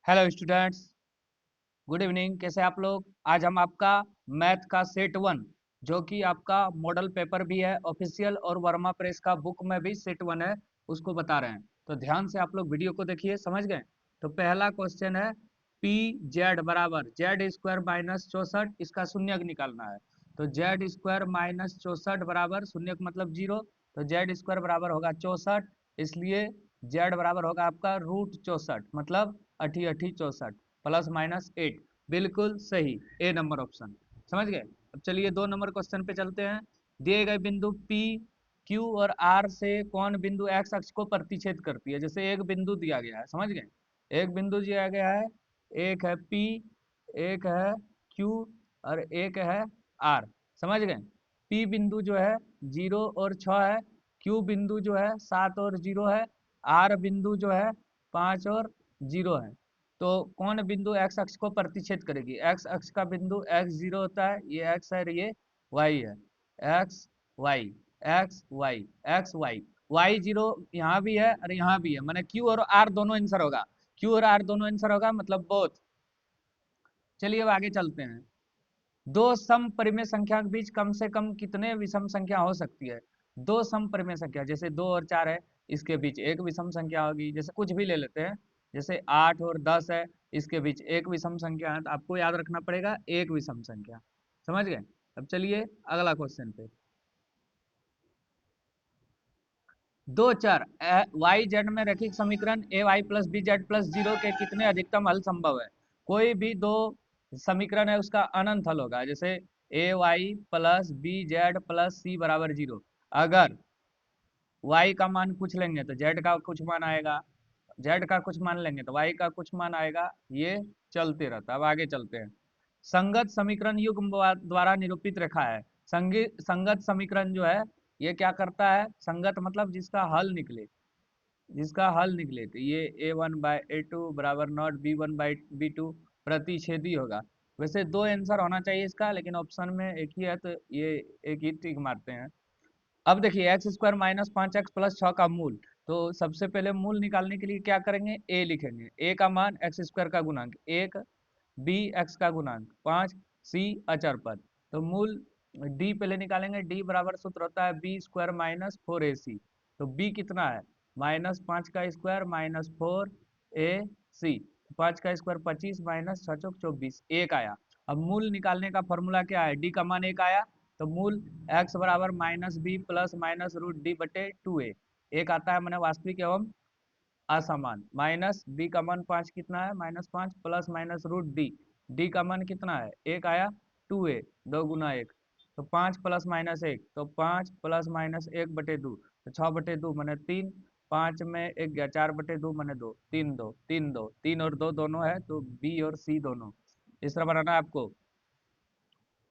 Hello students, good evening. कैसे आप लोग? आज हम आपका मैथ का सेट वन, जो कि आपका मॉडल पेपर भी है ऑफिशियल, और वर्मा प्रेस का बुक में भी सेट वन है, उसको बता रहे हैं। तो ध्यान से आप लोग वीडियो को देखिए, समझ गए? तो पहला क्वेश्चन है पी जेड बराबर जेड स्क्वायर माइनस 64, इसका शून्यक निकालना है। तो जेड स्क्वायर माइनस 64 बराबर शून्यक मतलब जीरो, तो जेड स्क्वायर बराबर होगा 64, इसलिए जेड बराबर होगा आपका रूट 64, मतलब अठी अठी 64 प्लस माइनस 8। बिल्कुल सही, ए नंबर ऑप्शन। समझ गए? अब चलिए 2 नंबर क्वेश्चन पे चलते हैं। दिए गए बिंदु पी क्यू और आर से कौन बिंदु एक्स अक्ष को प्रतिच्छेद करती है? जैसे एक बिंदु दिया गया है, समझ गए? एक बिंदु दिया गया है, एक है पी, एक है क्यू और एक है आर। समझ गए? पी बिंदु जो है 0 और 6 है, क्यू बिंदु जो है 7 और 0 है, आर बिंदु जो है 5 और 0 है। तो कौन बिंदु एक्स अक्ष को प्रतिच्छेद करेगी? एक्स अक्ष का बिंदु x0 होता है, ये x है और ये y है। X y, x y, x y, y0 यहाँ भी है और यहाँ भी है, माने q और r दोनों आंसर होगा। q और r दोनों आंसर होगा, मतलब बोथ। चलिए अब आगे चलते हैं। दो सम परिमेय संख्या के बीच कम से कम कितने विषम संख्या हो सकती है? दो सम परिमेय संख्या, जैसे 2 और 4 है, इसके बीच एक विषम संख्या होगी। जैसे कुछ भी ले लेते हैं, जैसे 8 और 10 है, इसके बीच एक विषम संख्या है, तो आपको याद रखना पड़ेगा एक विषम संख्या। समझ गए? अब चलिए अगला क्वेश्चन पे। दो चर वाई जेड में रैखिक समीकरण A Y plus B Z plus 0 के कितने अधिकतम हल संभव है? कोई भी दो समीकरण है, उसका अनंत हल होगा। जैसे A Y plus B Z plus C बराबर 0। अगर y का मान कुछ लेंगे तो z का कुछ मान आएगा, z का कुछ मान लेंगे तो y का कुछ मान आएगा, ये चलते रहता है। अब आगे चलते हैं। संगत समीकरण युग्म द्वारा निरूपित रेखा है। संगत समीकरण जो है, ये क्या करता है? संगत मतलब जिसका हल निकले, जिसका हल निकले। तो ये a1/a2 बराबर नॉट b1/b2 प्रतिच्छेदी होगा। वैसे दो आंसर होना चाहिए इसका, लेकिन ऑप्शन में एक ही है, तो ये एक ही टिक मारते हैं। अब देखिए x square minus 5x plus 6 का मूल। तो सबसे पहले मूल निकालने के लिए क्या करेंगे? ए लिखेंगे। ए का मान एक्स स्क्वायर का गुणांक 1, बी एक्स का गुणांक 5, सी अचर पद। तो मूल डी पहले निकालेंगे। डी बराबर सूत्र होता है बी स्क्वायर माइनस 4ac। तो बी कितना है? -5 का स्क्वायर माइनस 4ac। 5 का स्क्वायर 25 माइनस 6 चौक 24, एक आया। अब मूल निकालने का फॉर्मूला क्या है? डी का मान एक आया, तो मूल x बराबर minus b plus minus root d बटे 2a। एक आता है मैंने वास्तविक एवं असमान। माइनस बी का मान 5 कितना है? -5 plus minus root d, d का मान कितना है? एक आया, 2a, 2 गुना 1, तो 5 प्लस माइनस 1, तो 5 प्लस माइनस 1/2, तो 6/2 मैंने 3, 5 में 1 गया, 4/2 मैंने 2, 3 2 3 2 3 और 2 दोनों है, तो बी और सी दोनों। इस तरह बनाना है आपको।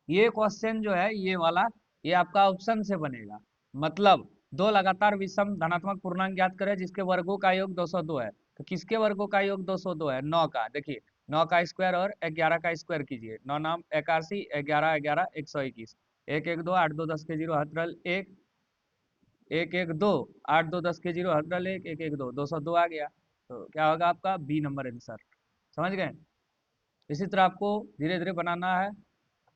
ये क्वेश्चन जो है ये वाला, ये आपका ऑप्शन से बनेगा। मतलब दो लगातार विषम धनात्मक पूर्णांक ज्ञात करें जिसके वर्गों का योग 202 है। तो किसके वर्गों का योग 202 है? 9 का। देखिए 9 का स्क्वायर और 11 का स्क्वायर कीजिए। 9 नाम 81, 11 11 121, 1 1 2 8 2 10 के 0 हथरल 1, 1 1 2 8 2 10 के 0 हथरल 1, 1 1 2 202 आ गया। तो क्या होगा आपका? B number answer. समझ गए? इसी तरह आपको धीरे धीरे बनाना है।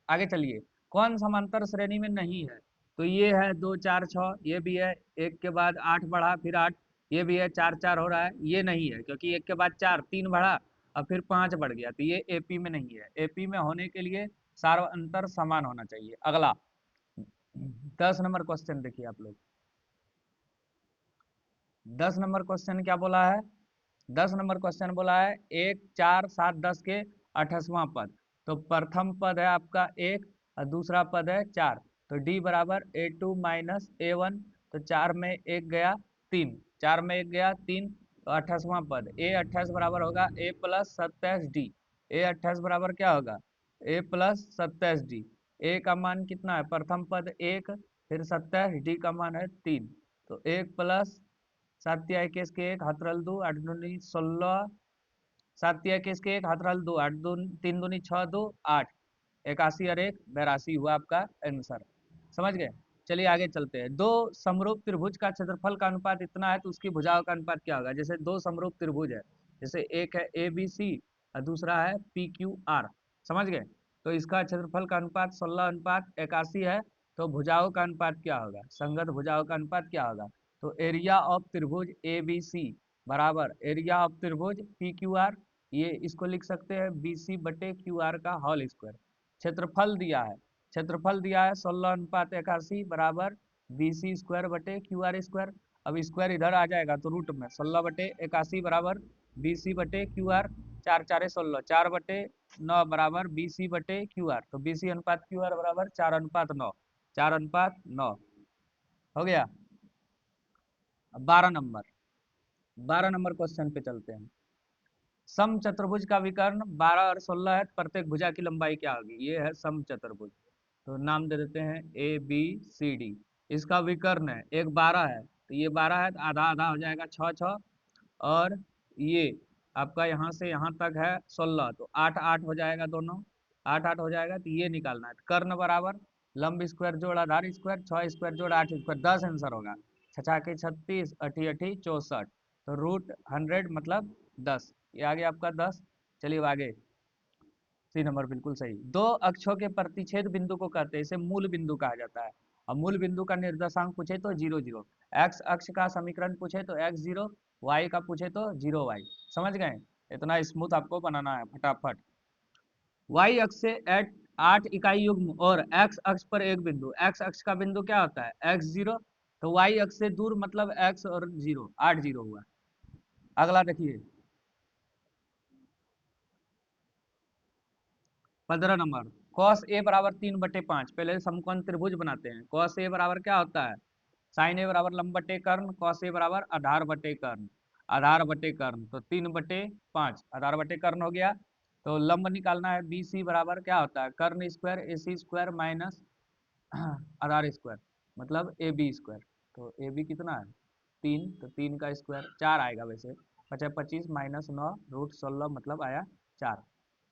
आगे चलिए। कौन समांतर श्रेणी में नहीं है? तो ये है 2 4 6, ये भी है, एक के बाद 8 बढ़ा फिर 8, ये भी है, 4 4 हो रहा है, ये नहीं है क्योंकि एक के बाद 4, 3 बढ़ा और फिर 5 बढ़ गया, तो ये एपी में नहीं है। एपी में होने के लिए सारा अंतर समान होना चाहिए। अगला 10 नंबर क्वेश्चन देखिए आप लोग। 10 नंबर क्वेश्चन क्या बोला है? 10 नंबर क्वेश्चन बोला है 1 4 7 10 के 28वां पद। तो प्रथम पद है आपका 1 और दूसरा पद है 4। तो d बराबर a2 माइनस a1, तो 4 में 1 गया 3, 4 में 1 गया 3, तो 28वां पद a 28 बराबर होगा a प्लस 27d। a 28 बराबर क्या होगा? a plus 27d। a का मान कितना है? प्रथम पद 1, फिर 27, d का मान है 3, तो 1 प्लस 7 21 के 1 हथरल 2 8 दूनी 16, 7 21 के 1 हथरल 2 8 2 3 दूनी 6 2 8, 81 और 1 82 हुआ आपका आंसर। समझ गए? चलिए आगे चलते हैं। दो समरूप त्रिभुज का क्षेत्रफल का अनुपात इतना है, तो उसकी भुजाओं का अनुपात क्या होगा? जैसे दो समरूप त्रिभुज है, जैसे एक है ए बी सी और दूसरा है पी क्यू आर, समझ गए। तो इसका क्षेत्रफल का अनुपात 16:81 है। तो भुजाओं का अनुपात क्या होगा, संगत भुजाओं का अनुपात क्या होगा। तो एरिया ऑफ त्रिभुज ए बी सी बराबर एरिया ऑफ त्रिभुज पी क्यू आर, ये इसको लिख सकते हैं बी सी बटे क्यू आर का होल स्क्वायर। क्षेत्रफल दिया है 16:81 बराबर बी सी स्क्वायर बटे क्यू आर स्क्वायर। अब स्क्वायर इधर आ जाएगा तो रूट में 16/81 बराबर बी सी बटे क्यू आर, 4 4 16, 4/9 बराबर बी सी बटे क्यू आर। तो बी सी अनुपात क्यू आर बराबर 4:9, 4:9 हो गया। अब 12 नंबर क्वेश्चन पे चलते हैं। सम चतुर्भुज का विकर्ण 12 और 16 है, प्रत्येक भुजा की लंबाई क्या होगी। ये है सम चतुर्भुज, तो नाम दे देते हैं ए बी सी डी। इसका विकर्ण है, एक 12 है तो ये 12 है तो आधा आधा हो जाएगा 6 6, और ये आपका यहाँ से यहाँ तक है 16, तो 8 8 हो जाएगा, दोनों 8 8 हो जाएगा। तो ये निकालना है, कर्ण बराबर लंब स्क्वायर जोड़ आधार स्क्वायर, 6 स्क्वायर जोड़ 8 स्क्वायर, 10 आंसर होगा। 6 के 36, 8 8 64, तो रूट 100 मतलब 10, ये आ गया आपका 10। चलिए अब आगे, सी नंबर बिल्कुल सही। दो अक्षों के प्रतिच्छेद बिंदु को कहते हैं, इसे मूल बिंदु कहा जाता है। अब मूल बिंदु का निर्देशांक पूछे तो 0 0, एक्स अक्ष का समीकरण पूछे तो x 0, y का पूछे तो 0y। समझ गए, इतना स्मूथ आपको बनाना है फटाफट। y अक्ष से 8 इकाई युग्म और x अक्ष पर एक बिंदु, x अक्ष का बिंदु क्या होता है x 0, तो y अक्ष से दूर मतलब x और 0, 8 0 हुआ। अगला देखिए 15 नंबर, cos a बराबर 3/5। पहले समकोण त्रिभुज बनाते हैं। cos a बराबर क्या होता है, sin a बराबर लंब बटे कर्ण, cos a बराबर आधार बटे कर्ण, आधार बटे कर्ण, तो 3/5 आधार बटे कर्ण हो गया। तो लंब निकालना है, बी सी बराबर क्या होता है कर्ण स्क्वायर ए सी स्क्वायर माइनस आधार स्क्वायर, मतलब ए बी स्क्वायर। तो ए बी कितना है 3, तो 3 का स्क्वायर 4 आएगा वैसे, 25 25 माइनस 9 रूट 16 मतलब आया 4।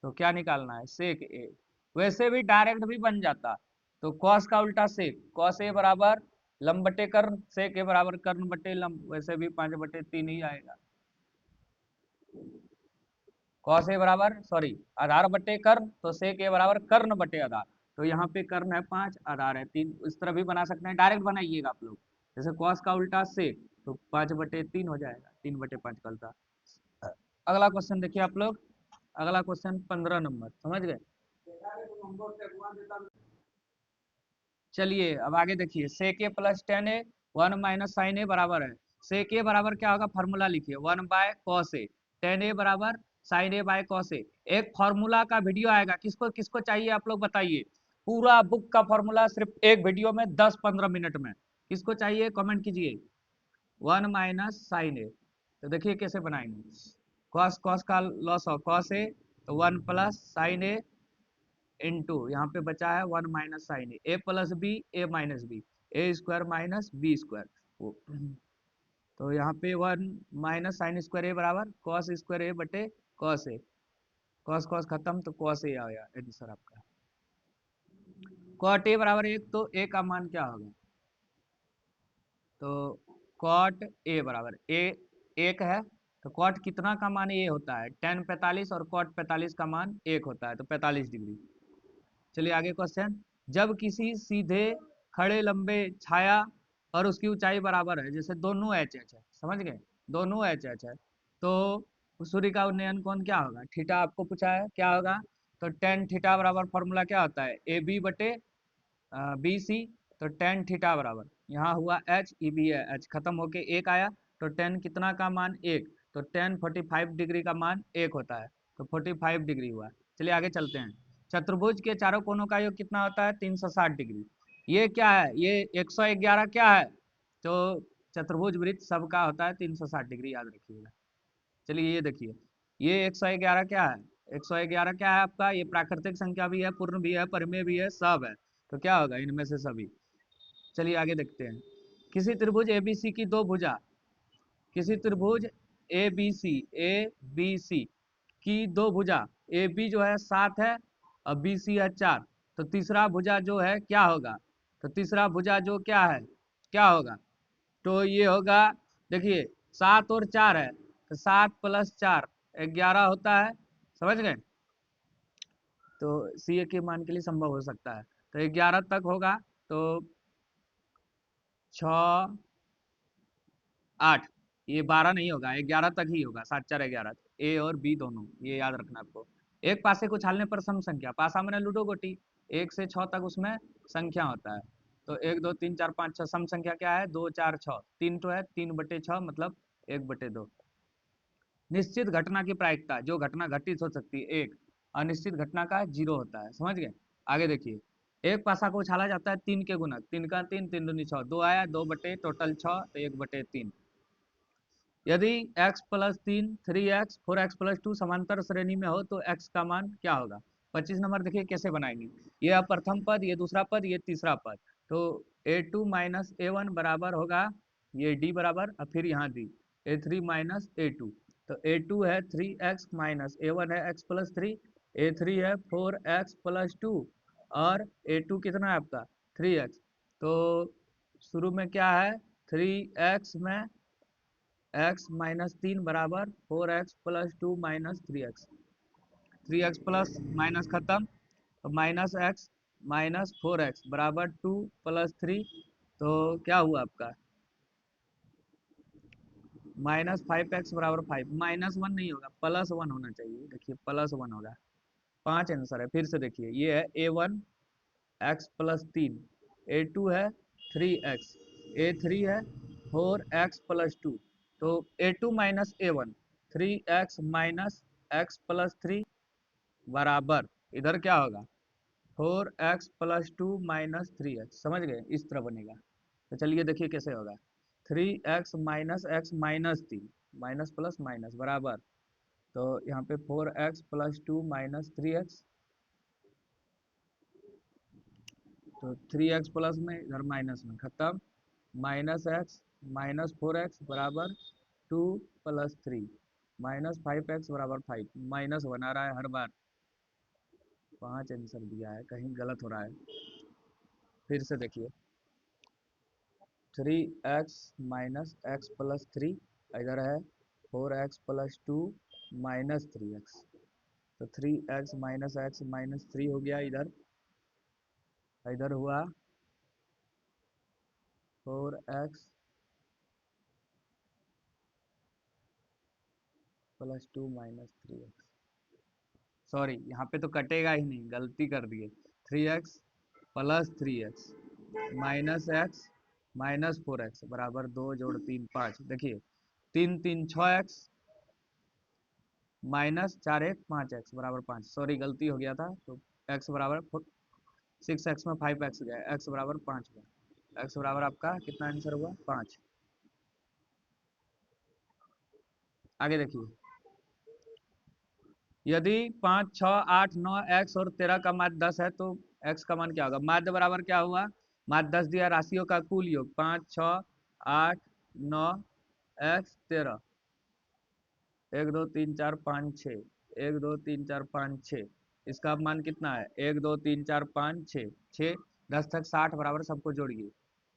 तो क्या निकालना है सेक ए, वैसे भी डायरेक्ट भी बन जाता। तो कॉस का उल्टा सेक, कॉस ए बराबर लंब बटे कर्ण, सेक ए बराबर कर्ण बटे लंब, वैसे भी 5/3 ही आएगा। कॉस ए बराबर सॉरी आधार बटे कर्ण, तो सेक ए बराबर कर्ण बटे आधार। तो यहाँ पे कर्ण है 5, आधार है 3, इस तरह भी बना सकते हैं, डायरेक्ट बनाइएगा आप लोग। जैसे कॉस का उल्टा सेक, तो 5/3 हो जाएगा, 3/5 का उल्टा। अगला क्वेश्चन देखिए आप लोग, अगला क्वेश्चन 15 नंबर, समझ गए। चलिए अब आगे देखिए, सेक ए प्लस टेन ए 1 माइनस साइन ए बराबर है। सेक ए बराबर क्या होगा, फॉर्मूला लिखिए 1/cos ए, टेन ए बराबर sign A by cos A. एक फॉर्मूला का वीडियो आएगा, किसको किसको चाहिए आप लोग बताइए। पूरा बुक का फॉर्मूला सिर्फ एक वीडियो में 10-15 मिनट में, किसको चाहिए कमेंट कीजिए। 1 माइनस साइन ए, तो देखिए कैसे बनाएंगे। कॉस कॉस का लॉस ऑफ कॉस ए, तो 1 प्लस साइन ए इंटू यहाँ पे बचा है 1 माइनस साइन ए प्लस बी ए माइनस बी, ए स्क्वायर माइनस बी स्क्वायर। तो यहाँ पे 1 माइनस साइन स्क्वायर ए बराबर कॉस स्क्वायर ए बटे कॉस ए, कॉस कॉस खत्म तो कॉस ए आ गया आंसर आपका। कॉट ए बराबर 1, तो ए का मान क्या होगा, तो कॉट ए बराबर ए 1 है, तो कॉट कितना का मान ए होता है tan 45, और कॉट 45 का मान 1 होता है, तो 45 डिग्री। चलिए आगे क्वेश्चन, जब किसी सीधे खड़े लंबे छाया और उसकी ऊंचाई बराबर है, जैसे दोनों एच एच है, समझ गए, दोनों एच एच है, तो सूर्य का उन्नयन कोण क्या होगा, थीटा आपको पूछा है क्या होगा। तो टेन थीटा बराबर फॉर्मूला क्या होता है ए बी बटे बी सी, तो टेन थीटा बराबर यहाँ हुआ एच, ई बी है एच, खत्म होके एक आया, तो टेन कितना का मान 1, तो टेन 45 डिग्री का मान 1 होता है, तो 45 डिग्री हुआ। चलिए आगे चलते हैं, चतुर्भुज के चारों कोनों का योग कितना होता है 360 डिग्री। ये क्या है, ये 111 क्या है, तो चतुर्भुज वृत्त सबका होता है 360 डिग्री, याद रखिएगा। चलिए ये देखिए, ये 111 क्या है, 111 क्या है आपका, ये प्राकृतिक संख्या भी है, पूर्ण भी है, परिमेय भी है, सब है, तो क्या होगा इनमें से सभी। चलिए आगे देखते हैं, किसी त्रिभुज एबीसी की दो भुजा, किसी त्रिभुज ए बी सी की दो भुजा, ए बी जो है 7 है और बी सी है 4, तो तीसरा भुजा जो है क्या होगा, तो तीसरा भुजा जो क्या है क्या होगा, तो ये होगा देखिए 7 और 4 है, तो 7 प्लस 4 11 होता है, समझ गए। तो सी ए के मान के लिए संभव हो सकता है, तो 11 तक होगा, तो 6 8, ये 12 नहीं होगा, 11 तक ही होगा, 7 4 11, ए और बी दोनों, ये याद रखना आपको। एक पासे को उछालने पर सम संख्या, पासा मैंने लूडो गोटी, 1 से 6 तक उसमें संख्या होता है, तो 1 2 3 4 5 6, सम संख्या क्या है, 2 4 6, 3 तो है, 3/6 मतलब 1/2। निश्चित घटना की प्रायिकता, जो घटना घटित हो सकती है, एक, अनिश्चित घटना का 0 होता है, समझ गए। आगे देखिए, एक पासा को उछाला जाता है 3 के गुणक, 3 का 3, 3 दूनी 6, 2 आया, 2 बटे टोटल 6, तो 1/3। यदि x plus 3 3x 4x plus 2 समांतर श्रेणी में हो तो x का मान क्या होगा। 25 नंबर देखिए कैसे बनाएंगे, ये प्रथम पद, ये दूसरा पद, ये तीसरा पद, तो a2 माइनस a1 बराबर होगा, ये d बराबर, और फिर यहाँ दी a3 माइनस a2, तो a2 है 3x माइनस a1 है x प्लस 3, a3 है 4x प्लस 2, और a2 कितना है आपका 3x, तो शुरू में क्या है 3x में x माइनस 3 बराबर 4x plus 2 minus 3x, 3x plus minus खत्म, तो माइनस x माइनस 4x बराबर 2 प्लस 3, तो क्या हुआ आपका माइनस 5x बराबर 5, -1 नहीं होगा, +1 होना चाहिए, देखिए +1 होगा, 5 आंसर है। फिर से देखिए, ये है a1 x प्लस 3, a2 है 3x, a3 है 4x प्लस 2, तो a2 minus a1 3x minus x plus 3 बराबर, इधर क्या होगा 4x प्लस 2 माइनस 3x, समझ गए, इस तरह बनेगा। तो चलिए देखिए कैसे होगा, 3x minus x minus 3, minus plus minus बराबर, तो यहाँ पे 4x प्लस 2 माइनस 3x, तो 3x प्लस में इधर माइनस में खत्म, माइनस एक्स माइनस 4x बराबर 2 प्लस 3, माइनस 5x बराबर 5, -1 आ रहा है हर बार, 5 आंसर दिया है, कहीं गलत हो रहा है। फिर से देखिए, 3x माइनस एक्स प्लस 3, इधर है 4x प्लस 2 माइनस 3x, तो 3x माइनस 3 हो गया, इधर इधर हुआ 4x plus 2 minus 3x, sorry यहाँ पे तो कटेगा ही नहीं, गलती कर दिए, 3x plus 3x minus x minus 4x बराबर 2 जोड़ 3 5, देखिए 3 3 6x माइनस 4 1 5x बराबर 5, सॉरी गलती हो गया था, तो x बराबर 6x में 5x गया, x बराबर 5 हुआ, x बराबर आपका कितना आंसर हुआ 5। आगे देखिए, यदि 5 6 8 9 x और 13 का माध्य 10 है तो x का मान क्या होगा। माध्य बराबर क्या हुआ, माध्य 10 दिया, राशियों का कुल योग 5 6 8 9 x 13, 1 2 3 4 5 6, 1 2 3 4 5 6, इसका मान कितना है 1 2 3 4 5 6, 6 10 तक 60 बराबर, सबको जोड़िए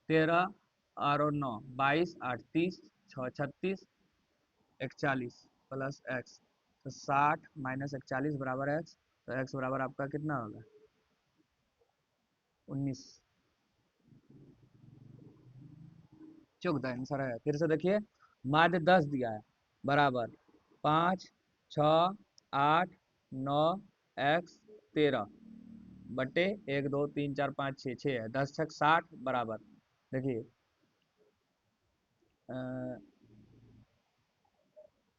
13 और 9 22 8 30 6 36 41 प्लस एक्स, तो 60 माइनस 41 बराबर एक्स, तो एक्स बराबर आपका कितना होगा 19, चुक द आंसर है। फिर से देखिए, माध्य 10 दिया है बराबर 5 6 8 9 एक्स 13 बटे 1 2 3 4 5 6, 6 है, 10 छक 60 बराबर, देखिए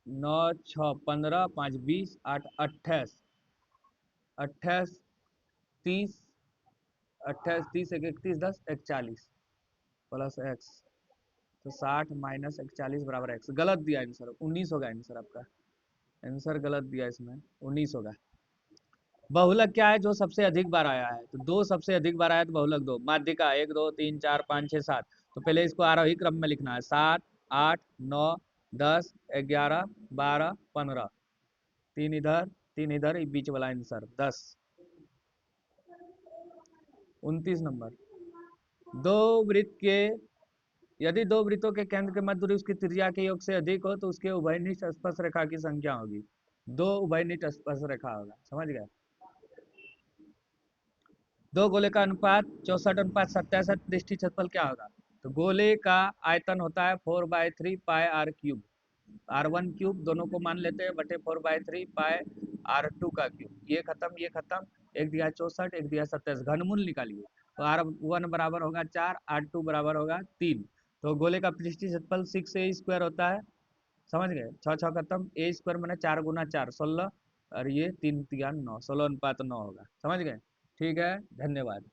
9 6 15 5 20 8 28 28 30 28 30 1 31 10 41 प्लस एक्स, तो 60 माइनस 41 बराबर एक्स, गलत दिया आंसर, 19 होगा आंसर आपका, आंसर गलत दिया इसमें, 19 होगा। बहुलक क्या है, जो सबसे अधिक बार आया है, तो दो सबसे अधिक बार आया तो बहुलक दो, माध्यिका 1 2 3 4 5 6 7, तो पहले इसको आरोही क्रम में लिखना है, 7 8 9 10 11 12 15, 3 इधर 3 इधर, बीच वाला आंसर 10। 29 नंबर, दो वृत्त के, यदि दो वृत्तों के केंद्र के मध्य दूरी उसकी त्रिज्या के योग से अधिक हो तो उसके उभयनिष्ठ स्पर्श रेखा की संख्या होगी। दो उभयनिष्ठ स्पर्श रेखा होगा, समझ गए। दो गोले का अनुपात 64:67 दृष्टि क्षेत्रफल क्या होगा? तो गोले का आयतन होता है 4/3 पाई r³ r1³ दोनों को मान लेते हैं बटे 4/3 पाई r2 का क्यूब। ये खत्म, एक दिया 64, एक दिया 27, घनमूल निकालिए। तो r1 बराबर होगा 4, r2 बराबर होगा 3। तो गोले का पृष्ठीय क्षेत्रफल 6a² होता है, समझ गए। 6 6 खत्म, a² मैंने 4 गुना 4 16, और ये 3 3 9, 16:9 होगा, समझ गए। ठीक है, धन्यवाद।